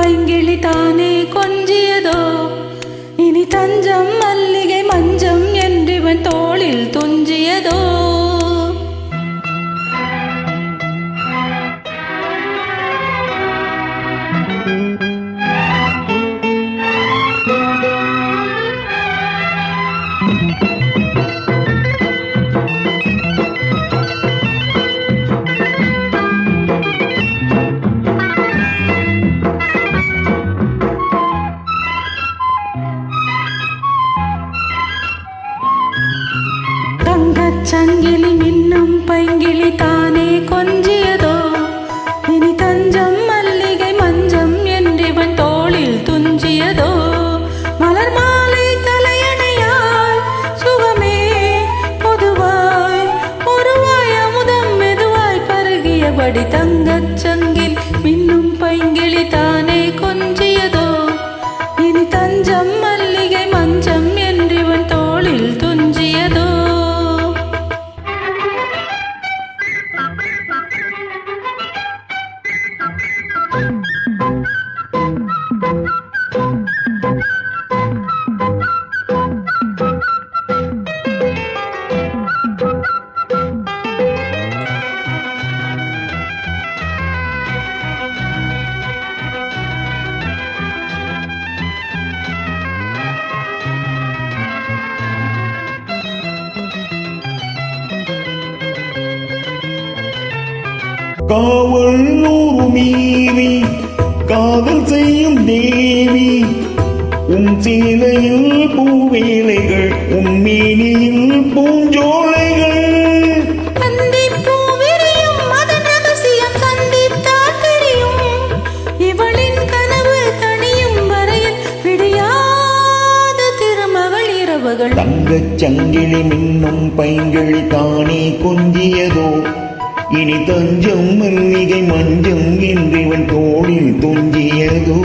பைங்கிளி தானே கொஞ்சியதோ இனி தஞ்சம் மல்லிகை மஞ்சம் என்றிவன் தோளில் துஞ்சியதோ சங்கிலி மின்னும் பைங்கிளி தானே கொஞ்சியதோ இனி தஞ்சம் மல்லிகை மஞ்சம் என்றிவன் தோளில் துஞ்சியதோ மலர் மாலை தலையணையாய் சுகமே பொதுவாய் ஒருவாய் அமுதம் மெதுவாய் பருகியபடி தங்கச் சங்கில் மின்னும் பைங்கிளி தானே கொஞ்சியதோ இனி தஞ்சம் மல்லிகை மஞ்சம் என்றிவன் தோளில் துஞ்சியதோ காவல் நூறு மீறி காதல் செய்யும் தேவி உன் சீலையில் பூவேலைகள் உன் மேனியில் பூஞ்சோலைகள் இவளின் கனவு தனியும் வரையில் விடியாத திருமகள் இரவுகள் தங்கச் சங்கிலி மின்னும் பைங்கிளி தானே கொஞ்சியதோ இனி தஞ்சம் மல்லிகை மஞ்சம் என்றிவன் தோளில் துஞ்சியதோ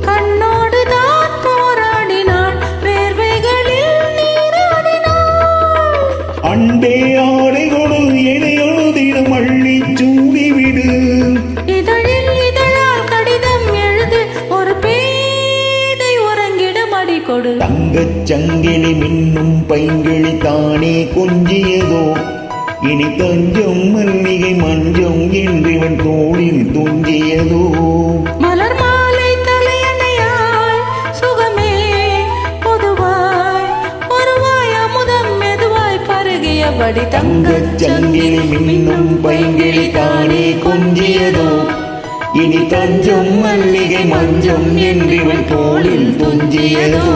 கண்ணோடுதான் போராடினாள் வேர்வைகளில் நீராடினாள் அண்டே ஆடைகொடு எனையொடு தினம் அள்ளி சூடிவிடு இதழில் இதழால் கடிதம் எழுது ஒரு பேதை உறங்கிடும் அடி கொடு தங்கச் சங்கிலி மின்னும் பைங்கிளி தானே கொஞ்சியதோ இனி தஞ்சம் மல்லிகை மஞ்சம் என்றிவன் தோளில் துஞ்சியதோ மலர் மாலை தலையணையாய் சுகமே பொதுவாய் ஒருவாய் அமுதம் மெதுவாய் பருகியபடி தங்கச் சங்கிலி மின்னும் பைங்கிளி தானே கொஞ்சியதோ இனி தஞ்சம் மல்லிகை மஞ்சம் என்றிவன் தோளில் துஞ்சியதோ